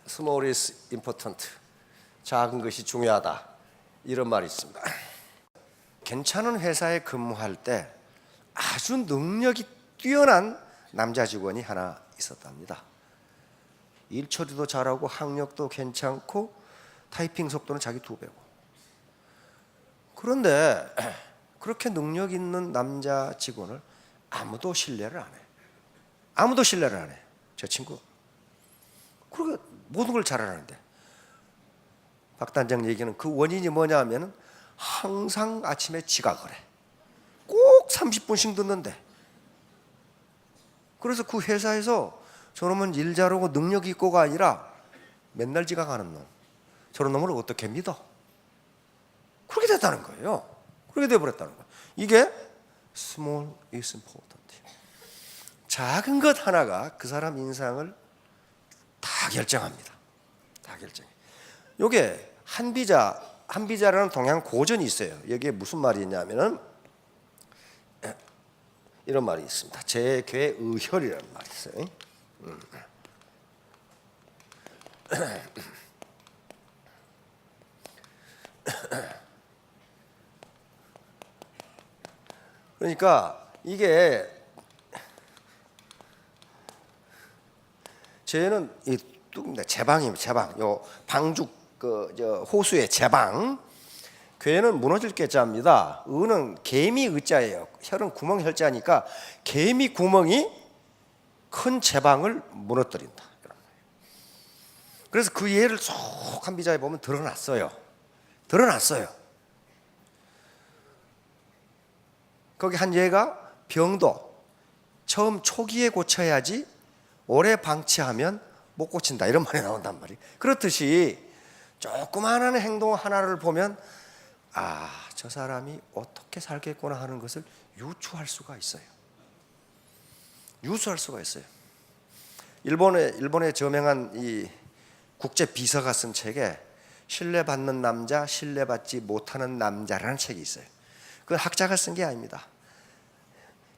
small is important. 작은 것이 중요하다. 이런 말이 있습니다. 괜찮은 회사에 근무할 때 아주 능력이 뛰어난 남자 직원이 하나 있었답니다. 일 처리도 잘하고 학력도 괜찮고 타이핑 속도는 자기 2배고. 그런데 그렇게 능력 있는 남자 직원을 아무도 신뢰를 안 해. 아무도 신뢰를 안 해. 저 친구. 그러게 모든 걸 잘하는데. 박 단장 얘기는 그 원인이 뭐냐 하면은 항상 아침에 지각을 해. 꼭 30분씩 듣는데. 그래서 그 회사에서 저놈은 일 잘하고 능력 있고가 아니라 맨날 지각하는 놈. 저런 놈을 어떻게 믿어? 그렇게 됐다는 거예요. 그렇게 돼버렸다는 거예요. 이게 small is important. 작은 것 하나가 그 사람 인상을 다 결정합니다. 다 결정해. 요게 한비자라는 동양 고전이 있어요. 여기에 무슨 말이 있냐면은 이런 말이 있습니다. 재괴의혈이라는 말이 있어요. 그러니까 이게 쟤는 이 제방입니다. 제방. 요 방죽 호수의 제방. 괴는 무너질 괴자입니다. 의는 개미 의자예요. 혈은 구멍 혈자니까 개미 구멍이 큰 제방을 무너뜨린다. 그래서 그 예를 쏙 한비자에 보면 드러났어요. 거기 한 예가 병도 처음 초기에 고쳐야지 오래 방치하면 못 고친다 이런 말이 나온단 말이에요. 그렇듯이 조그마한 행동 하나를 보면 저 사람이 어떻게 살겠구나 하는 것을 유추할 수가 있어요. 일본의 저명한 이 국제 비서가 쓴 책에 신뢰받는 남자, 신뢰받지 못하는 남자라는 책이 있어요. 그건 학자가 쓴 게 아닙니다.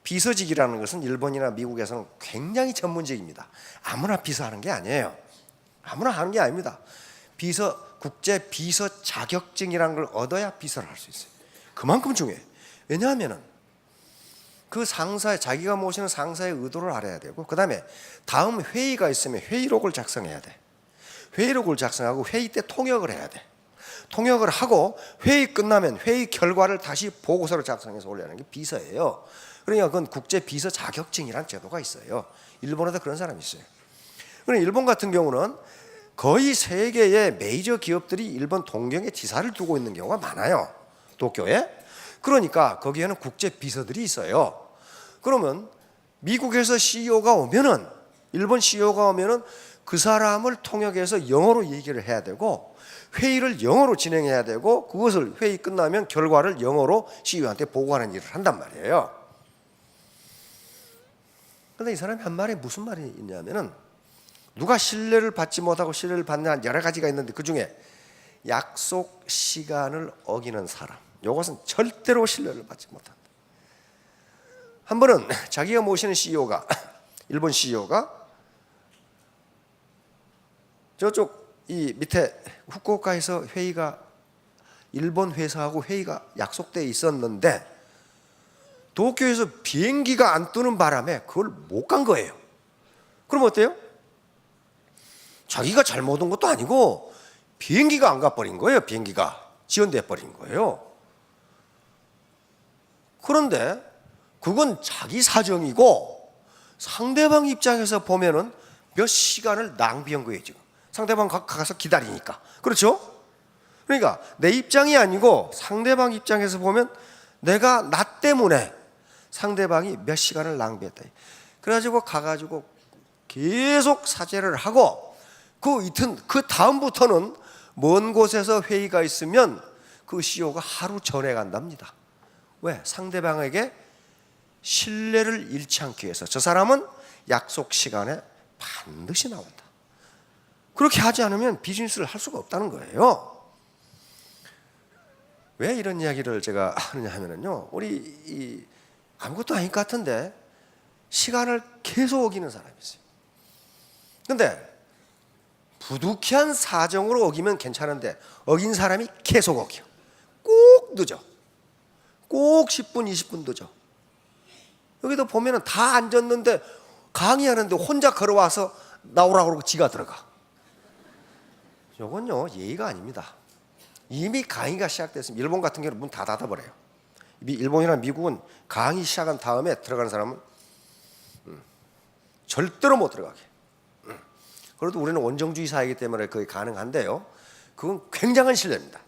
비서직이라는 것은 일본이나 미국에서는 굉장히 전문직입니다. 아무나 비서하는 게 아니에요. 아무나 하는 게 아닙니다. 국제 비서 자격증이라는 걸 얻어야 비서를 할 수 있어요. 그만큼 중요해요. 왜냐하면 그 자기가 모시는 상사의 의도를 알아야 되고, 그 다음에 다음 회의가 있으면 회의록을 작성해야 돼. 회의록을 작성하고 회의 때 통역을 해야 돼. 통역을 하고 회의 끝나면 회의 결과를 다시 보고서를 작성해서 올려야 하는 게 비서예요. 그러니까 그건 국제 비서 자격증이라는 제도가 있어요. 일본에도 그런 사람이 있어요. 그런데 일본 같은 경우는 거의 세계의 메이저 기업들이 일본 동경에 지사를 두고 있는 경우가 많아요. 도쿄에. 그러니까 거기에는 국제 비서들이 있어요. 그러면 미국에서 CEO가 오면은, 일본 CEO가 오면은 그 사람을 통역해서 영어로 얘기를 해야 되고 회의를 영어로 진행해야 되고 그것을 회의 끝나면 결과를 영어로 CEO한테 보고하는 일을 한단 말이에요. 그런데 이 사람이 한 말에 무슨 말이 있냐면은, 누가 신뢰를 받지 못하고 신뢰를 받는 여러 가지가 있는데 그 중에 약속 시간을 어기는 사람, 이것은 절대로 신뢰를 받지 못한다. 한 번은 자기가 모시는 CEO가, 일본 CEO가 저쪽 이 밑에 후쿠오카에서 회의가, 일본 회사하고 회의가 약속되어 있었는데 도쿄에서 비행기가 안 뜨는 바람에 그걸 못 간 거예요. 그럼 어때요? 자기가 잘못 온 것도 아니고 비행기가 안 가버린 거예요. 비행기가 지연돼 버린 거예요. 그런데 그건 자기 사정이고 상대방 입장에서 보면은 몇 시간을 낭비한 거예요. 지금 상대방 가서 기다리니까. 그렇죠? 그러니까 내 입장이 아니고 상대방 입장에서 보면 내가 나 때문에 상대방이 몇 시간을 낭비했다. 그래가지고 가가지고 계속 사죄를 하고 그 다음부터는 먼 곳에서 회의가 있으면 그 CEO가 하루 전에 간답니다. 왜? 상대방에게 신뢰를 잃지 않기 위해서. 저 사람은 약속 시간에 반드시 나온다. 그렇게 하지 않으면 비즈니스를 할 수가 없다는 거예요. 왜 이런 이야기를 제가 하느냐 하면요, 우리 아무것도 아닐 것 같은데 시간을 계속 어기는 사람이 있어요. 근데 부득이한 사정으로 어기면 괜찮은데 어긴 사람이 계속 어겨. 꼭 늦어. 꼭 10분, 20분 늦어. 여기도 보면은 다 앉았는데 강의하는데 혼자 걸어와서 나오라고 그러고 지가 들어가. 이건요 예의가 아닙니다. 이미 강의가 시작됐으면 일본 같은 경우는 문 다 닫아버려요. 일본이나 미국은 강의 시작한 다음에 들어가는 사람은 절대로 못 들어가게. 그래도 우리는 원정주의 사회이기 때문에 그게 가능한데요. 그건 굉장한 신뢰입니다.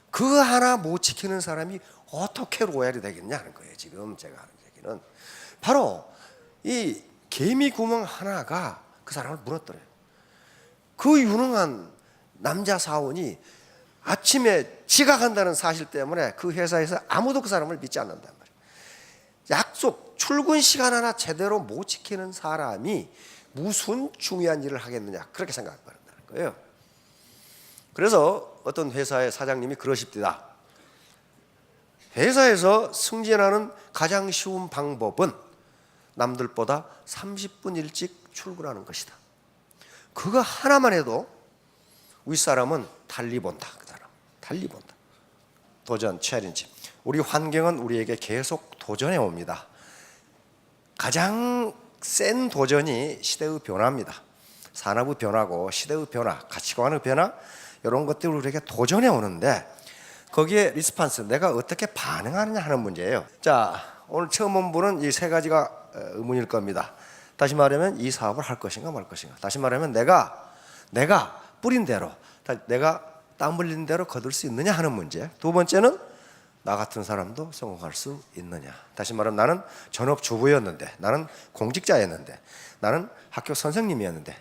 그 하나 못 지키는 사람이 어떻게 로얄이 되겠냐는 거예요. 지금 제가 하는 얘기는 바로 이 개미 구멍 하나가 그 사람을 무너뜨려요. 그 유능한 남자 사원이 아침에 지각한다는 사실 때문에 그 회사에서 아무도 그 사람을 믿지 않는단 말이에요. 약속, 출근 시간 하나 제대로 못 지키는 사람이 무슨 중요한 일을 하겠느냐 그렇게 생각한다는 거예요. 그래서 어떤 회사의 사장님이 그러십니다. 회사에서 승진하는 가장 쉬운 방법은 남들보다 30분 일찍 출근하는 것이다. 그거 하나만 해도 윗사람은 달리 본다. 그 사람 달리 본다. 도전, 챌린지. 우리 환경은 우리에게 계속 도전해 옵니다. 가장 센 도전이 시대의 변화입니다. 산업의 변화고 시대의 변화, 가치관의 변화 이런 것들을 우리에게 도전해 오는데 거기에 리스판스, 내가 어떻게 반응하느냐 하는 문제예요. 자, 오늘 처음 본 분은 이 세 가지가 의문일 겁니다. 다시 말하면 이 사업을 할 것인가 말 것인가. 다시 말하면 내가 뿌린 대로, 내가 땀 흘린 대로 거둘 수 있느냐 하는 문제. 두 번째는 나 같은 사람도 성공할 수 있느냐. 다시 말하면 나는 전업주부였는데, 나는 공직자였는데, 나는 학교 선생님이었는데.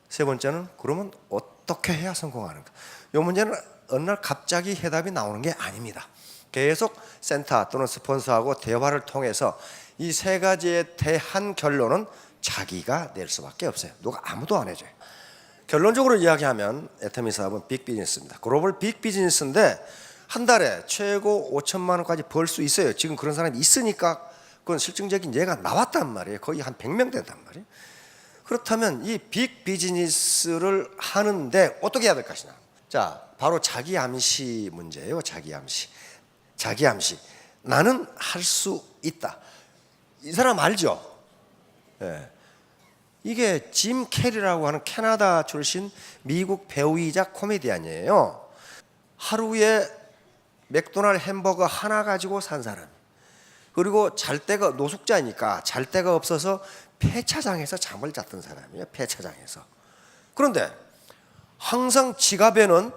세 번째는 그러면 어떻게 해야 성공하는가. 이 문제는 어느 날 갑자기 해답이 나오는 게 아닙니다. 계속 센터 또는 스폰서하고 대화를 통해서 이 세 가지에 대한 결론은 자기가 낼 수밖에 없어요. 누가 아무도 안 해줘요. 결론적으로 이야기하면 애터미 사업은 빅비즈니스입니다. 글로벌 빅비즈니스인데 한 달에 최고 5천만 원까지 벌 수 있어요. 지금 그런 사람이 있으니까 그건 실증적인 예가 나왔단 말이에요. 거의 한 100명 된단 말이에요. 그렇다면 이 빅비즈니스를 하는데 어떻게 해야 될 것이냐. 자, 바로 자기 암시 문제예요. 자기 암시. 나는 할 수 있다. 이 사람 알죠? 예. 이게 짐 캐리라고 하는 캐나다 출신 미국 배우이자 코미디언이에요. 하루에 맥도날드 햄버거 하나 가지고 산 사람. 그리고 잘 데가 노숙자니까 잘 데가 없어서 폐차장에서 잠을 잤던 사람이에요. 폐차장에서. 그런데 항상 지갑에는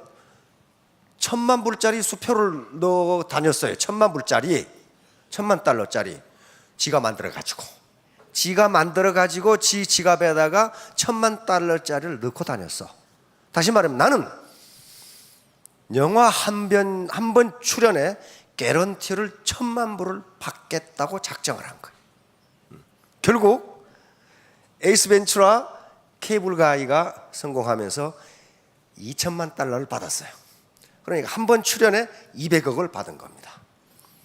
1,000만 불짜리 수표를 넣어 다녔어요. 1,000만 불짜리, 1,000만 달러짜리 지가 만들어가지고 지 지갑에다가 1,000만 달러짜리를 넣고 다녔어. 다시 말하면 나는 영화 한 번 출연에 개런티를 1,000만 불을 받겠다고 작정을 한 거예요. 결국 에이스 벤츄라 케이블 가이가 성공하면서 2천만 달러를 받았어요. 그러니까 한 번 출연에 200억을 받은 겁니다.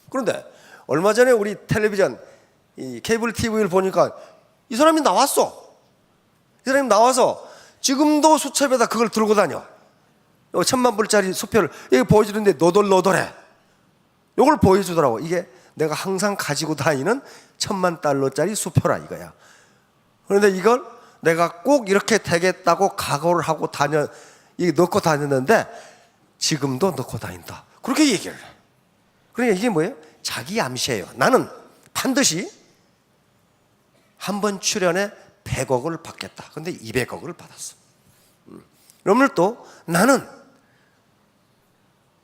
그런데 얼마 전에 우리 텔레비전 이 케이블 TV를 보니까 이 사람이 나왔어. 이 사람이 나와서 지금도 수첩에다 그걸 들고 다녀. 1,000만 불짜리 수표를 이게 보여주는데 너덜너덜해. 이걸 보여주더라고. 이게 내가 항상 가지고 다니는 1,000만 달러짜리 수표라 이거야. 그런데 이걸 내가 꼭 이렇게 되겠다고 각오를 하고 이게 넣고 다녔는데 지금도 넣고 다닌다. 그렇게 얘기를 해. 그러니까 이게 뭐예요? 자기 암시예요. 나는 반드시 한 번 출연에 100억을 받겠다. 근데 200억을 받았어. 여러분들 또 나는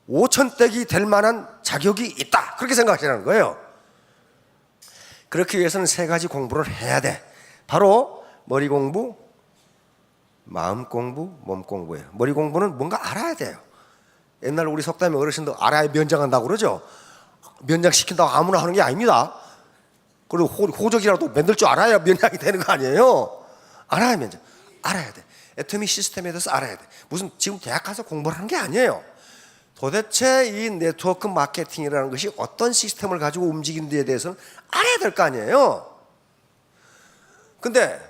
5천댁이 될 만한 자격이 있다. 그렇게 생각하시라는 거예요. 그렇기 위해서는 세 가지 공부를 해야 돼. 바로 머리 공부, 마음 공부, 몸 공부예요. 머리 공부는 뭔가 알아야 돼요. 옛날 우리 속담에 어르신들 알아야 면장한다고 그러죠. 면장 시킨다고 아무나 하는 게 아닙니다. 그리고 호적이라도 만들 줄 알아야 면장이 되는 거 아니에요. 알아야 면장. 알아야 돼. 애터미 시스템에 대해서 알아야 돼. 무슨 지금 대학 가서 공부를 하는 게 아니에요. 도대체 이 네트워크 마케팅이라는 것이 어떤 시스템을 가지고 움직이는 데에 대해서는 알아야 될 거 아니에요. 근데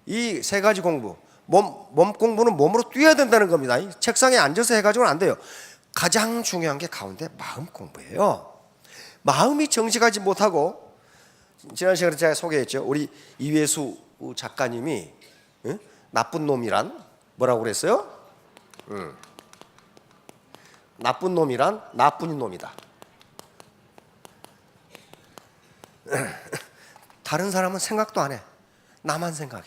이 세 가지 공부, 몸 공부는 몸으로 뛰어야 된다는 겁니다. 이 책상에 앉아서 해가지고는 안 돼요. 가장 중요한 게 가운데 마음 공부예요. 마음이 정직하지 못하고, 지난 시간에 제가 소개했죠. 우리 이회수 작가님이 나쁜 놈이란 뭐라고 그랬어요? 나쁜 놈이란 나쁜 놈이다. 다른 사람은 생각도 안 해. 나만 생각해.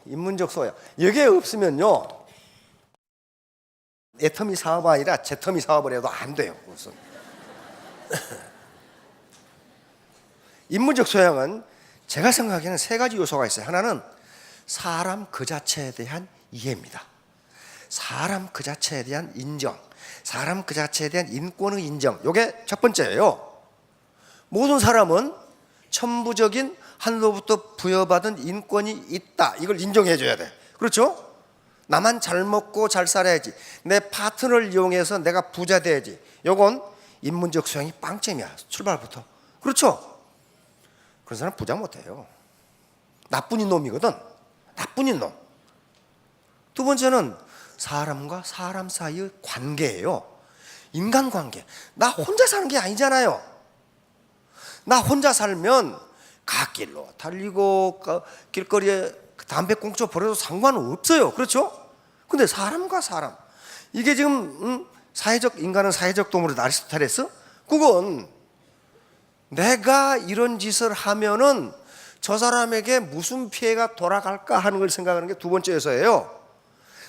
인문적 소양. 여기에 없으면요, 내 텀이 사업 아니라 제 텀이 사업을 해도 안 돼요. 무슨. 인문적 소양은 제가 생각하기에는 세 가지 요소가 있어요. 하나는 사람 그 자체에 대한 이해입니다. 사람 그 자체에 대한 인정, 사람 그 자체에 대한 인권의 인정. 이게 첫 번째예요. 모든 사람은 천부적인 하늘로부터 부여받은 인권이 있다. 이걸 인정해 줘야 돼. 그렇죠? 나만 잘 먹고 잘 살아야지, 내 파트너를 이용해서 내가 부자 돼야지. 요건 인문적 소양이 빵점이야, 출발부터. 그렇죠? 그런 사람 부자 못해요. 나쁜 인놈이거든. 나쁜 인놈. 두 번째는 사람과 사람 사이의 관계예요. 인간관계. 나 혼자 사는 게 아니잖아요. 나 혼자 살면 갓길로 달리고 길거리에 담배꽁초 버려도 상관은 없어요. 그렇죠? 근데 사람과 사람, 이게 지금 사회적, 인간은 사회적 동물이다, 아리스토텔레스. 그건 내가 이런 짓을 하면은 저 사람에게 무슨 피해가 돌아갈까 하는 걸 생각하는 게 두 번째 요소예요.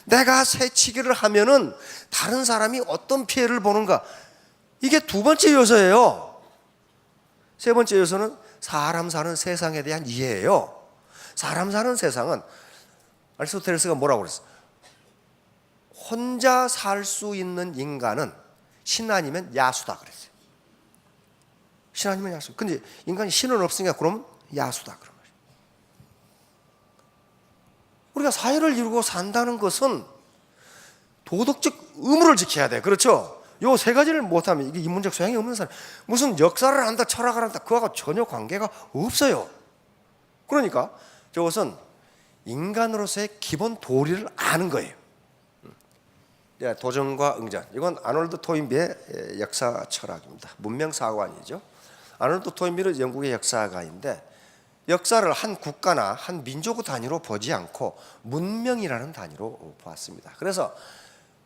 내가 새치기를 하면은 다른 사람이 어떤 피해를 보는가, 이게 두 번째 요소예요. 세 번째 요소는 사람 사는 세상에 대한 이해예요. 사람 사는 세상은 아리스토텔레스가 뭐라고 그랬어? 혼자 살 수 있는 인간은 신 아니면 야수다 그랬어요. 신 아니면 야수. 근데 인간이 신은 없으니까 그럼 야수다 그런 거예요. 우리가 사회를 이루고 산다는 것은 도덕적 의무를 지켜야 돼. 그렇죠? 요 세 가지를 못하면 이게 인문적 소양이 없는 사람, 무슨 역사를 한다, 철학을 한다, 그거하고 전혀 관계가 없어요. 그러니까 저것은 인간으로서의 기본 도리를 아는 거예요. 도전과 응전. 이건 아놀드 토인비의 역사 철학입니다. 문명사관이죠. 아놀드 토인비는 영국의 역사가인데, 역사를 한 국가나 한 민족 단위로 보지 않고 문명이라는 단위로 보았습니다. 그래서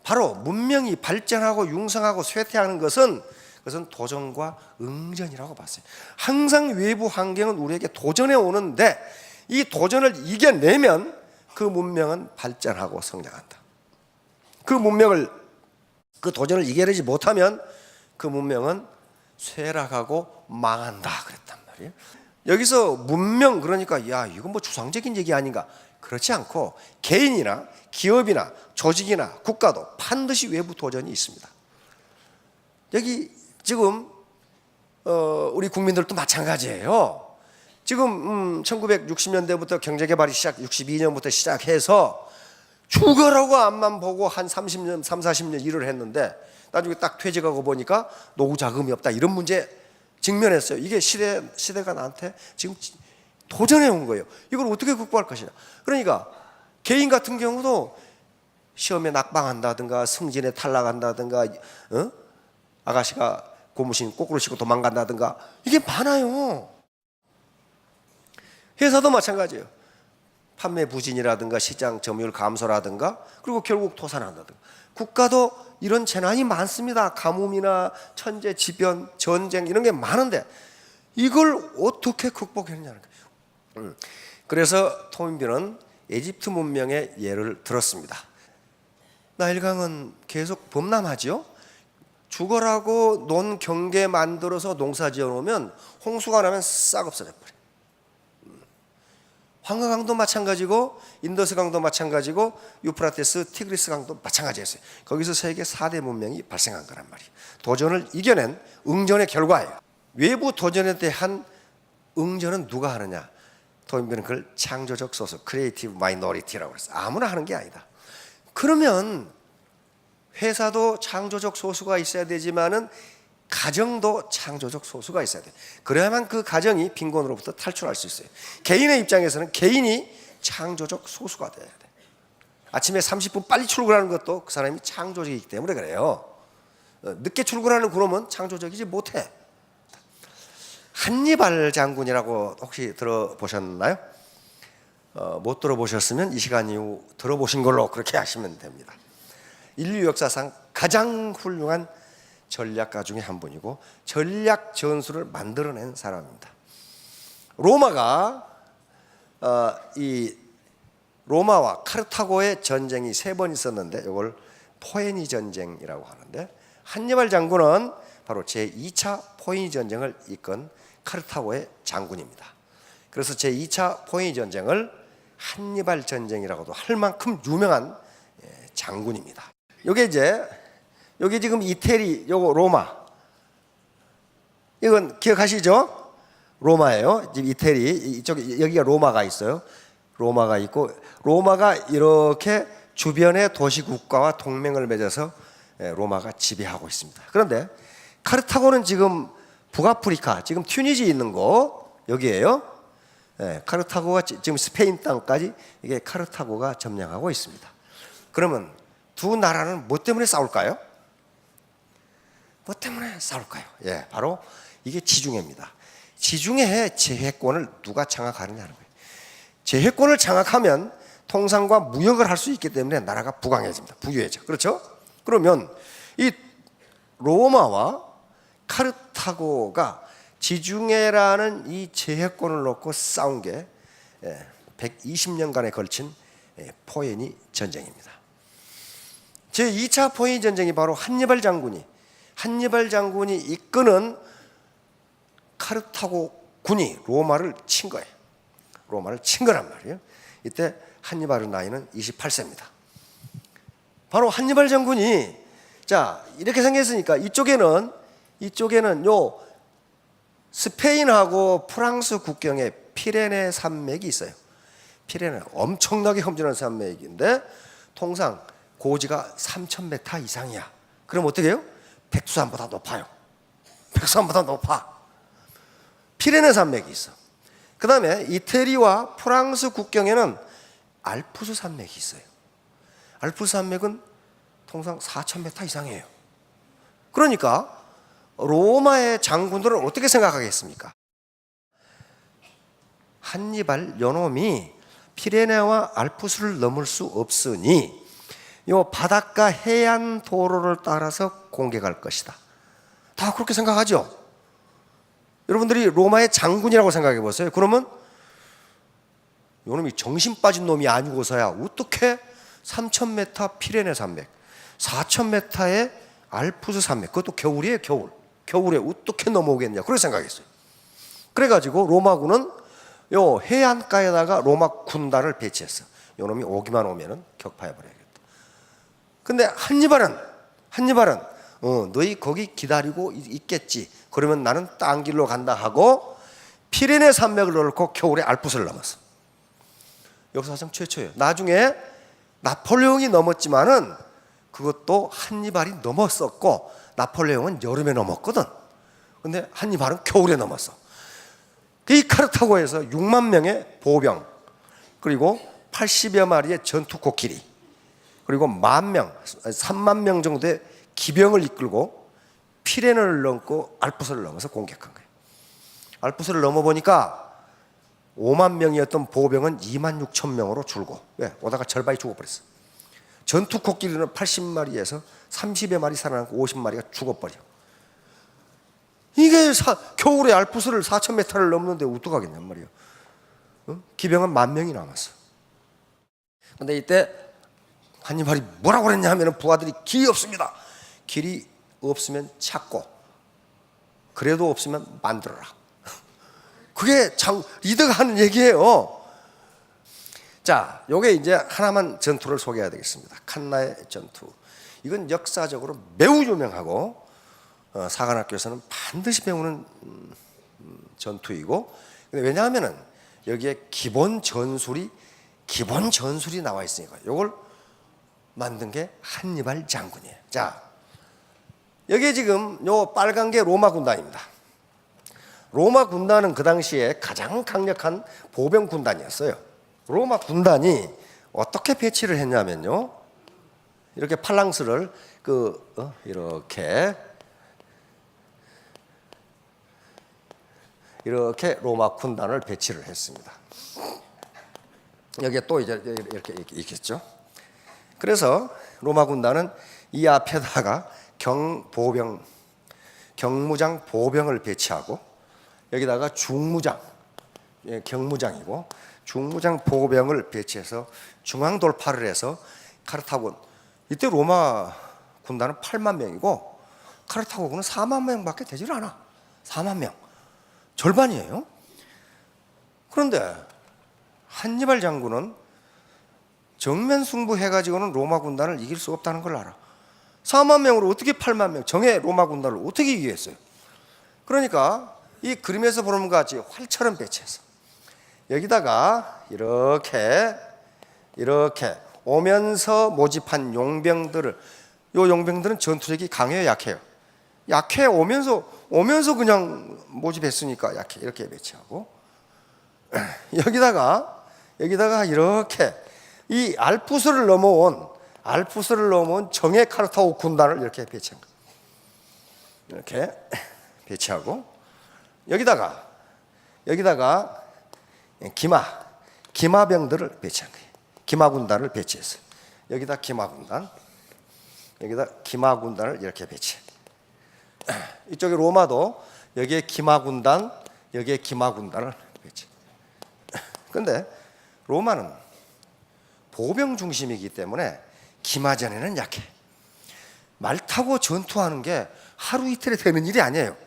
바로 문명이 발전하고 융성하고 쇠퇴하는 것은, 그것은 도전과 응전이라고 봤어요. 항상 외부 환경은 우리에게 도전해 오는데, 이 도전을 이겨내면 그 문명은 발전하고 성장한다. 그 도전을 이겨내지 못하면 그 문명은 쇠락하고 망한다 그랬단 말이에요. 여기서 문명, 그러니까 야, 이건 뭐 추상적인 얘기 아닌가? 그렇지 않고 개인이나 기업이나 조직이나 국가도 반드시 외부 도전이 있습니다. 여기 지금 우리 국민들도 마찬가지예요. 지금 1960년대부터 경제개발이 62년부터 시작해서 죽어라고 앞만 보고 한 30년, 40년 일을 했는데 나중에 딱 퇴직하고 보니까 노후 자금이 없다, 이런 문제 직면했어요. 이게 시대가 나한테 지금 도전해 온 거예요. 이걸 어떻게 극복할 것이냐. 그러니까 개인 같은 경우도 시험에 낙방한다든가 승진에 탈락한다든가 아가씨가 고무신 거꾸로 신고 도망간다든가, 이게 많아요. 회사도 마찬가지예요. 판매 부진이라든가 시장 점유율 감소라든가, 그리고 결국 도산한다든가. 국가도 이런 재난이 많습니다. 가뭄이나 천재지변, 전쟁, 이런 게 많은데 이걸 어떻게 극복했냐는 거예요. 그래서 토인비는 에집트 문명의 예를 들었습니다. 나일강은 계속 범람하죠. 죽어라고 논 경계 만들어서 농사 지어 놓으면 홍수가 나면 싹 없어져 버려요. 황해강도 마찬가지고, 인더스 강도 마찬가지고, 유프라테스, 티그리스 강도 마찬가지였어요. 거기서 세계 4대 문명이 발생한 거란 말이에요. 도전을 이겨낸 응전의 결과예요. 외부 도전에 대한 응전은 누가 하느냐? 토인비는 그걸 창조적 소수, 크리에이티브 마이너리티라고 그랬어요. 아무나 하는 게 아니다. 그러면 회사도 창조적 소수가 있어야 되지만은 가정도 창조적 소수가 있어야 돼. 그래야만 그 가정이 빈곤으로부터 탈출할 수 있어요. 개인의 입장에서는 개인이 창조적 소수가 돼야 돼. 아침에 30분 빨리 출근하는 것도 그 사람이 창조적이기 때문에 그래요. 늦게 출근하는 그놈은 창조적이지 못해. 한니발 장군이라고 혹시 들어보셨나요? 못 들어보셨으면 이 시간 이후 들어보신 걸로 그렇게 하시면 됩니다. 인류 역사상 가장 훌륭한 전략가 중에 한 분이고 전략 전술을 만들어낸 사람입니다. 로마가 이 로마와 카르타고의 전쟁이 3번 있었는데 이걸 포에니 전쟁이라고 하는데, 한니발 장군은 바로 제2차 포에니 전쟁을 이끈 카르타고의 장군입니다. 그래서 제2차 포에니 전쟁을 한니발 전쟁이라고도 할 만큼 유명한 장군입니다. 여기 지금 이태리, 요거 로마, 이건 기억하시죠? 로마예요. 지금 이태리 이쪽, 여기가 로마가 있어요. 로마가 있고, 로마가 이렇게 주변의 도시 국가와 동맹을 맺어서 로마가 지배하고 있습니다. 그런데 카르타고는 지금 북아프리카, 지금 튀니지 있는 곳 여기에요. 카르타고가 지금 스페인 땅까지 이게 카르타고가 점령하고 있습니다. 그러면 두 나라는 뭐 때문에 싸울까요? 뭐 때문에 싸울까요? 바로 이게 지중해입니다. 지중해의 제해권을 누가 장악하느냐는 거예요. 제해권을 장악하면 통상과 무역을 할 수 있기 때문에 나라가 부강해집니다. 부유해져. 그렇죠? 그러면 이 로마와 카르타고가 지중해라는 이 제해권을 놓고 싸운 게 120년간에 걸친 포에니 전쟁입니다. 제2차 포에니 전쟁이 바로 한니발 장군이 이끄는 카르타고 군이 로마를 친 거예요. 로마를 친 거란 말이에요. 이때 한니발의 나이는 28세입니다. 바로 한니발 장군이 이렇게 생겼으니까 이쪽에는 요 스페인하고 프랑스 국경에 피레네 산맥이 있어요. 피레네 엄청나게 험준한 산맥인데 통상 고지가 3,000m 이상이야. 그럼 어떻게 해요? 백두산보다 높아요. 백두산보다 높아. 피레네 산맥이 있어. 그 다음에 이태리와 프랑스 국경에는 알프스 산맥이 있어요. 알프스 산맥은 통상 4,000m 이상이에요. 그러니까 로마의 장군들은 어떻게 생각하겠습니까? 한니발 요놈이 피레네와 알프스를 넘을 수 없으니 요 바닷가 해안 도로를 따라서 공격할 것이다. 다 그렇게 생각하죠. 여러분들이 로마의 장군이라고 생각해 보세요. 그러면 요놈이 정신 빠진 놈이 아니고서야 어떻게 3,000m 피레네 산맥, 4,000m의 알프스 산맥, 그것도 겨울이에요. 겨울에 어떻게 넘어오겠냐, 그렇게 생각했어요. 그래가지고 로마군은 요 해안가에다가 로마 군단을 배치했어. 요놈이 오기만 오면은 격파해버려야겠다. 근데 한니발은 너희 거기 기다리고 있겠지. 그러면 나는 딴 길로 간다 하고 피레네 산맥을 넘고 겨울에 알프스를 넘었어. 역사상 최초예요. 나중에 나폴레옹이 넘었지만은 그것도 한니발이 넘었었고 나폴레옹은 여름에 넘었거든. 근데 한니발은 겨울에 넘었어. 이 카르타고에서 6만 명의 보병, 그리고 80여 마리의 전투 코끼리, 그리고 3만 명 정도의 기병을 이끌고 피레네를 넘고 알프스를 넘어서 공격한 거예요. 알프스를 넘어보니까 5만 명이었던 보병은 2만 6천 명으로 줄고, 오다가 절반이 죽어버렸어. 전투 코끼리는 80마리에서 30여 마리 살아남고 50마리가 죽어버려. 이게 겨울에 알프스를 4,000m를 넘는데 어떡하겠냔 말이야. 기병은 10,000명이 남았어. 근데 이때 한니발이 뭐라고 그랬냐 하면 부하들이 길이 없습니다. 길이 없으면 찾고, 그래도 없으면 만들어라. 그게 리더가 하는 얘기예요. 요게 이제 하나만 전투를 소개해야 되겠습니다. 칸나의 전투. 이건 역사적으로 매우 유명하고 사관학교에서는 반드시 배우는 전투이고, 왜냐하면은 여기에 기본 전술이 나와 있으니까 이걸 만든 게 한니발 장군이에요. 여기 지금 요 빨간 게 로마 군단입니다. 로마 군단은 그 당시에 가장 강력한 보병 군단이었어요. 로마 군단이 어떻게 배치를 했냐면요, 이렇게 팔랑스를 이렇게 로마 군단을 배치를 했습니다. 여기에 또 이제 이렇게 있겠죠. 그래서 로마 군단은 이 앞에다가 경무장 보병을 배치하고, 여기다가 중무장, 경무장이고 중무장 보병을 배치해서 중앙 돌파를 해서 카르타고, 이때 로마 군단은 8만 명이고 카르타고군은 4만 명밖에 되질 않아. 4만 명, 절반이에요. 그런데 한니발 장군은 정면 승부해가지고는 로마 군단을 이길 수 없다는 걸 알아. 4만 명으로 어떻게 8만 명, 정예 로마 군단을 어떻게 이기겠어요? 그러니까 이 그림에서 보는 것 같이 활처럼 배치해서 여기다가 이렇게 오면서 모집한 용병들을, 요 용병들은 전투력이 강해요, 약해요? 약해. 오면서 그냥 모집했으니까 약해. 이렇게 배치하고, 여기다가 이렇게 이 알프스를 넘어온 정예 카르타고 군단을 이렇게 배치한 거예요. 이렇게 배치하고, 여기다가 기마병들을 배치한 거예요. 기마군단을 배치했어요. 여기다 기마군단을 이렇게 배치. 이쪽에 로마도 여기에 기마군단을 배치. 근데 로마는 보병 중심이기 때문에 기마전에는 약해. 말 타고 전투하는 게 하루 이틀에 되는 일이 아니에요.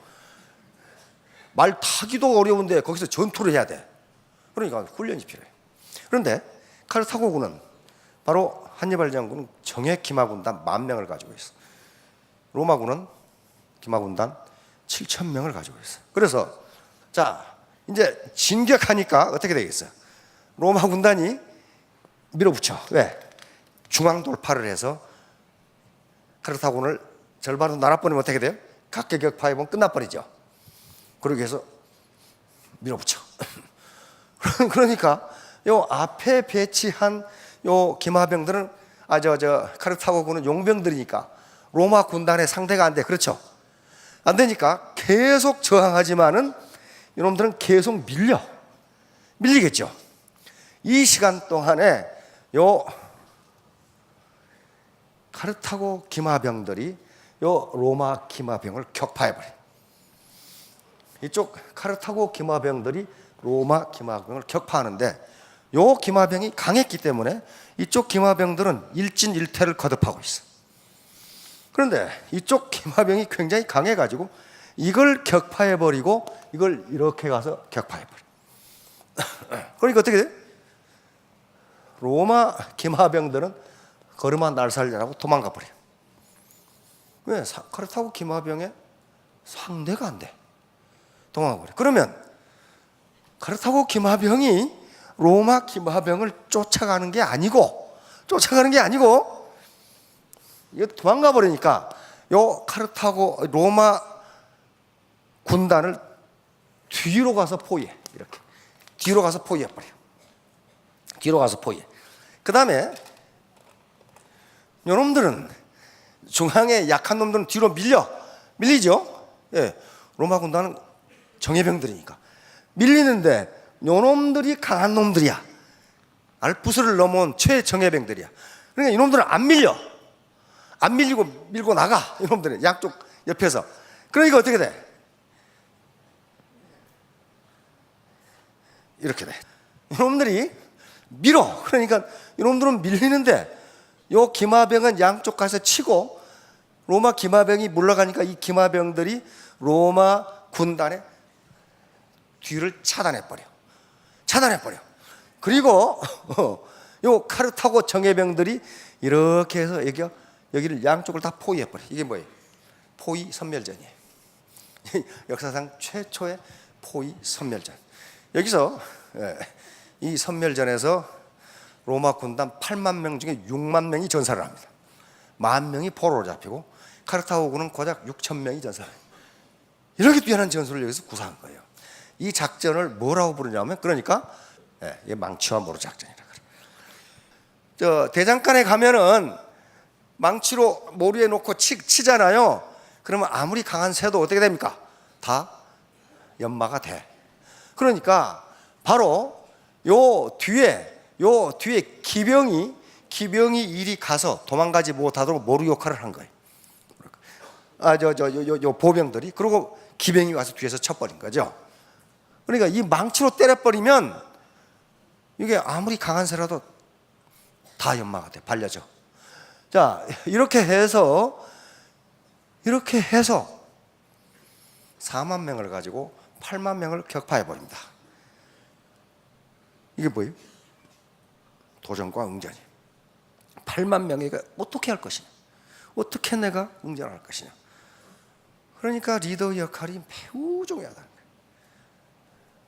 말 타기도 어려운데 거기서 전투를 해야 돼. 그러니까 훈련이 필요해. 그런데 카르타고군은, 바로 한니발 장군은 정예 기마군단 10,000명을 가지고 있어. 로마군은 기마군단 7,000명을 가지고 있어. 그래서 자, 이제 진격하니까 어떻게 되겠어? 로마 군단이 밀어붙여. 왜? 중앙 돌파를 해서 카르타고를 절반으로 나눠버리면 어떻게 돼요? 각계격파해보면 끝나버리죠. 그러기 위해서 밀어붙여. 그러니까 요 앞에 배치한 요 기마병들은 카르타고군은 용병들이니까 로마 군단의 상대가 안 돼. 그렇죠? 안 되니까 계속 저항하지만은 이놈들은 계속 밀리겠죠. 이 시간 동안에 요 카르타고 기마병들이 요 로마 기마병을 격파해버려. 이쪽 카르타고 기마병들이 로마 기마병을 격파하는데, 요 기마병이 강했기 때문에 이쪽 기마병들은 일진일퇴를 거듭하고 있어. 그런데 이쪽 기마병이 굉장히 강해가지고 이걸 격파해버리고 이걸 이렇게 가서 격파해버려. 그러니까 어떻게 돼? 로마 기마병들은 걸음아 날살려라고 도망가 버려. 왜? 카르타고 기마병의 상대가 안 돼. 도망가 버려. 그러면 카르타고 기마병이 로마 기마병을 쫓아가는 게 아니고 이거 도망가 버리니까 요 카르타고 로마 군단을 뒤로 가서 포위해. 이렇게 뒤로 가서 포위해 버려. 그 다음에 요놈들은, 중앙에 약한 놈들은 뒤로 밀리죠. 예, 로마 군단은 정예병들이니까 밀리는데 요놈들이 강한 놈들이야. 알프스를 넘어온 최정예병들이야. 그러니까 이놈들은 안 밀고 나가. 이놈들은 양쪽 옆에서. 그러니까 어떻게 돼? 이렇게 돼. 이놈들이 밀어. 그러니까 이놈들은 밀리는데 요 기마병은 양쪽 가서 치고, 로마 기마병이 물러가니까 이 기마병들이 로마 군단의 뒤를 차단해버려. 그리고 요 카르타고 정예병들이 이렇게 해서 여기를 양쪽을 다 포위해버려. 이게 뭐예요? 포위 선멸전이에요. 역사상 최초의 포위 선멸전. 여기서 이 선멸전에서 로마 군단 8만 명 중에 6만 명이 전사를 합니다. 10,000명이 포로로 잡히고 카르타고는 고작 6천 명이 전사해요. 이렇게 뛰어난 전술을 여기서 구사한 거예요. 이 작전을 뭐라고 부르냐면, 그러니까 망치와 모루 작전이라 그래요. 저 대장간에 가면은 망치로 모루에 놓고 치잖아요. 그러면 아무리 강한 새도 어떻게 됩니까? 다 연마가 돼. 그러니까 바로 요 뒤에 기병이 이리 가서 도망가지 못하도록 모루 역할을 한 거예요. 요 보병들이, 그리고 기병이 와서 뒤에서 쳐버린 거죠. 그러니까 이 망치로 때려버리면 이게 아무리 강한 새라도 다 연마가 돼, 발려져. 자, 이렇게 해서 4만 명을 가지고 8만 명을 격파해 버립니다. 이게 뭐예요? 도전과 응전이. 8만 명에게 어떻게 할 것이냐, 어떻게 내가 응전할 것이냐. 그러니까 리더 역할이 매우 중요하다는 거예요.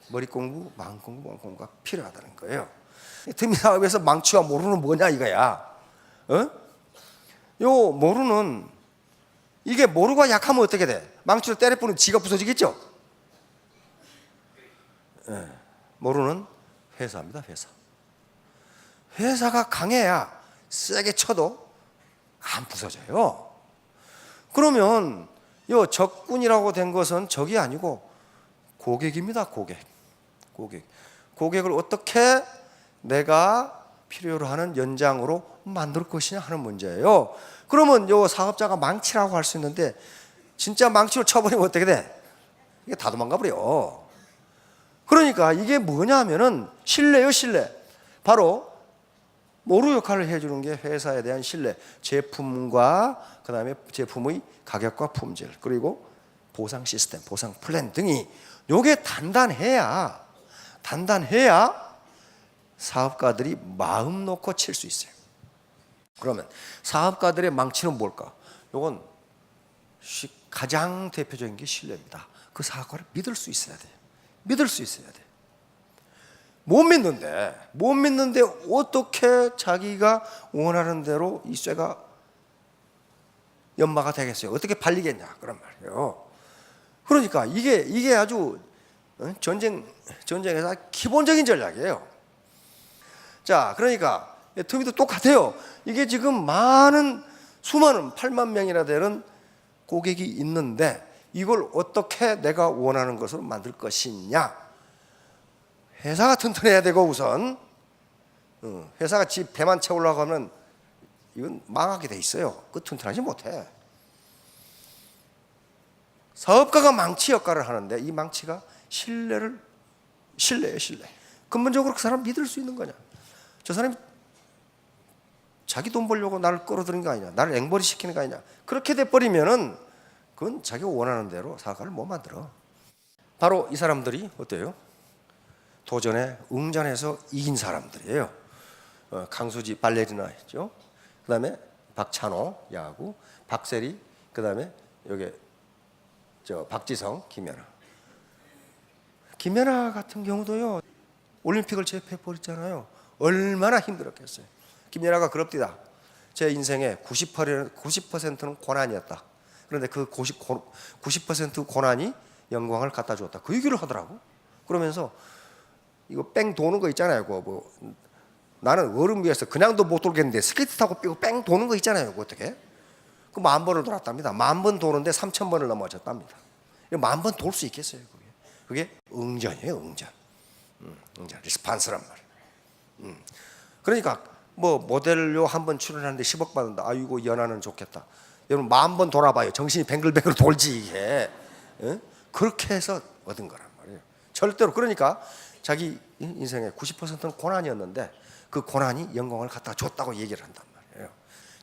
머리 공부, 마음 공부, 몸 공부가 필요하다는 거예요. 틈이사업에서 망치와 모루는 뭐냐 이거야. 요 모루는, 이게 모루가 약하면 어떻게 돼? 망치로 때려부는 지가 부서지겠죠. 모루는 회사입니다. 회사가 강해야 세게 쳐도 안 부서져요. 그러면 요 적군이라고 된 것은 적이 아니고 고객입니다. 고객을 어떻게 내가 필요로 하는 연장으로 만들 것이냐 하는 문제예요. 그러면 요 사업자가 망치라고 할 수 있는데, 진짜 망치로 쳐버리면 어떻게 돼? 이게 다 도망가 버려. 그러니까 이게 뭐냐 하면은 신뢰예요, 신뢰. 바로 모루 역할을 해주는 게 회사에 대한 신뢰. 제품과 그 다음에 제품의 가격과 품질, 그리고 보상 시스템, 보상 플랜 등이 요게 단단해야 사업가들이 마음 놓고 칠 수 있어요. 그러면 사업가들의 망치는 뭘까? 요건 가장 대표적인 게 신뢰입니다. 그 사업가를 믿을 수 있어야 돼요. 못 믿는데 어떻게 자기가 원하는 대로 이 쇠가 연마가 되겠어요? 어떻게 발리겠냐 그런 말이에요. 그러니까 이게 아주 전쟁에서 기본적인 전략이에요. 자, 그러니까 터미도 똑같아요. 이게 지금 수많은 8만 명이나 되는 고객이 있는데, 이걸 어떻게 내가 원하는 것으로 만들 것이냐. 회사가 튼튼해야 되고, 우선 회사가 지 배만 채우려고 하면 이건 망하게 돼 있어요. 그 튼튼하지 못해. 사업가가 망치 역할을 하는데, 이 망치가 신뢰예요. 근본적으로 그 사람 믿을 수 있는 거냐. 저 사람이 자기 돈 벌려고 나를 끌어들인 거 아니냐, 나를 앵벌이 시키는 거 아니냐. 그렇게 돼버리면은 그건 자기가 원하는 대로 사업가를 못 만들어. 바로 이 사람들이 어때요? 도전에 응전해서 이긴 사람들이에요. 강수지 발레리나 있죠. 그 다음에 박찬호 야구, 박세리, 그 다음에 여기 박지성, 김연아 같은 경우도요, 올림픽을 제패해버렸잖아요. 얼마나 힘들었겠어요. 김연아가 그럽디다. 제 인생의 90%는 고난이었다. 그런데 그 90% 고난이 영광을 갖다 줬다. 그 얘기를 하더라고. 그러면서 이거 뺑 도는 거 있잖아요. 나는 얼음 위에서 그냥도 못 돌겠는데 스케이트 타고 빼고 뺑 도는 거 있잖아요. 어떻게? 그 10,000번을 돌았답니다. 10,000번 도는데 3,000번을 넘어졌답니다. 10,000번 돌 수 있겠어요? 그게 응전이에요. 응전. 리스판스란 말이에요. 그러니까 모델료 한 번 출연하는데 10억 받는다. 아이고 연하는 좋겠다. 여러분 10,000번 돌아봐요. 정신이 뱅글뱅글 돌지 이게. 그렇게 해서 얻은 거란 말이에요. 절대로. 그러니까 자기 인생의 90%는 고난이었는데 그 고난이 영광을 갖다 줬다고 얘기를 한단 말이에요.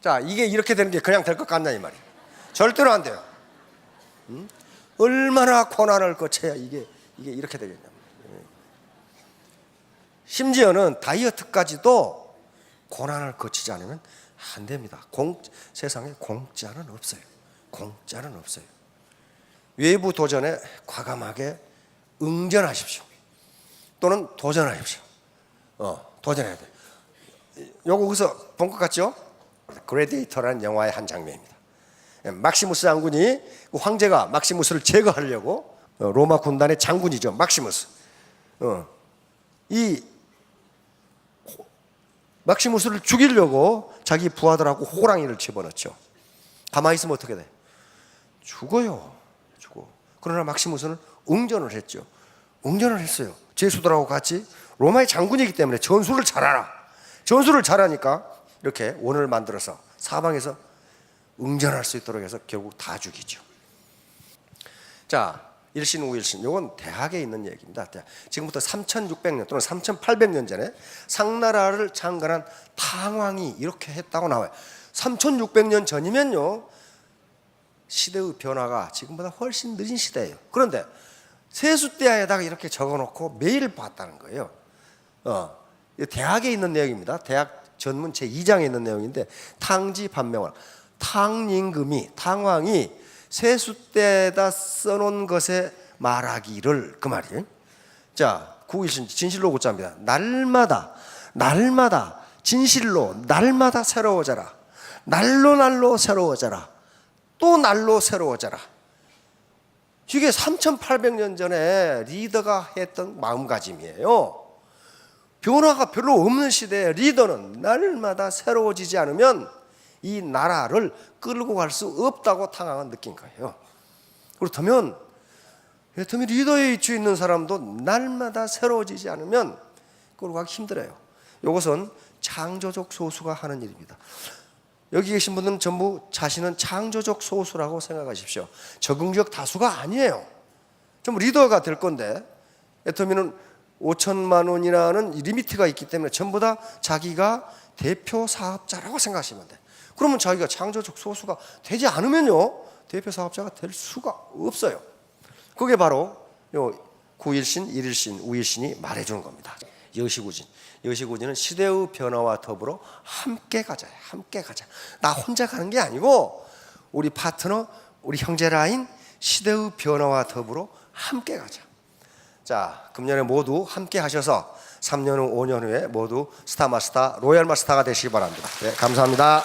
자, 이게 이렇게 되는 게 그냥 될 것 같냐 이 말이에요. 절대로 안 돼요. 얼마나 고난을 거쳐야 이게 이렇게 되겠냐. 심지어는 다이어트까지도 고난을 거치지 않으면 안 됩니다. 세상에 공짜는 없어요. 외부 도전에 과감하게 응전하십시오. 또는 도전하십시오. 도전해야 돼요. 요거 어디서 본 것 같죠? 그레디에이터라는 영화의 한 장면입니다. 막시무스 장군이 황제가 막시무스를 제거하려고 로마 군단의 장군이죠. 막시무스. 이 막시무스를 죽이려고 자기 부하들하고 호랑이를 집어넣죠. 가만히 있으면 어떻게 돼? 죽어요. 죽어. 그러나 막시무스는 응전을 했죠. 응전을 했어요. 제수들하고 같이. 로마의 장군이기 때문에 전술을 잘 알아. 전술을 잘하니까 이렇게 원을 만들어서 사방에서 응전할 수 있도록 해서 결국 다 죽이죠. 자, 일신 우일신, 이건 대학에 있는 얘기입니다. 지금부터 3600년 또는 3800년 전에 상나라를 창건한 탕왕이 이렇게 했다고 나와요. 3600년 전이면요, 시대의 변화가 지금보다 훨씬 느린 시대예요. 그런데 세숫대야에다가 이렇게 적어놓고 매일 봤다는 거예요. 대학에 있는 내용입니다. 대학 전문 제2장에 있는 내용인데, 탕지 반명왕, 탕임금이, 탕왕이 세숫대에다 써놓은 것에 말하기를, 그 말이에요. 자, 구일신 진실로 고자입니다. 날마다 진실로 날마다 새로워져라. 날로 새로워져라. 또 날로 새로워져라. 이게 3800년 전에 리더가 했던 마음가짐이에요. 변화가 별로 없는 시대에 리더는 날마다 새로워지지 않으면 이 나라를 끌고 갈 수 없다고 탕왕은 느낀 거예요. 그렇다면 리더에 위치해 있는 사람도 날마다 새로워지지 않으면 끌고 가기 힘들어요. 이것은 창조적 소수가 하는 일입니다. 여기 계신 분들은 전부 자신은 창조적 소수라고 생각하십시오. 적응적 다수가 아니에요. 전부 리더가 될 건데, 애터미는 5천만 원이라는 리미트가 있기 때문에 전부 다 자기가 대표 사업자라고 생각하시면 돼. 그러면 자기가 창조적 소수가 되지 않으면요, 대표 사업자가 될 수가 없어요. 그게 바로 요 9일신, 1일신, 우일신이 말해주는 겁니다. 여시구진은 시대의 변화와 더불어 함께 가자. 함께 가자. 나 혼자 가는 게 아니고 우리 파트너, 우리 형제 라인, 시대의 변화와 더불어 함께 가자. 자, 금년에 모두 함께 하셔서 3년 후, 5년 후에 모두 스타마스터, 로얄마스터가 되시기 바랍니다. 네, 감사합니다.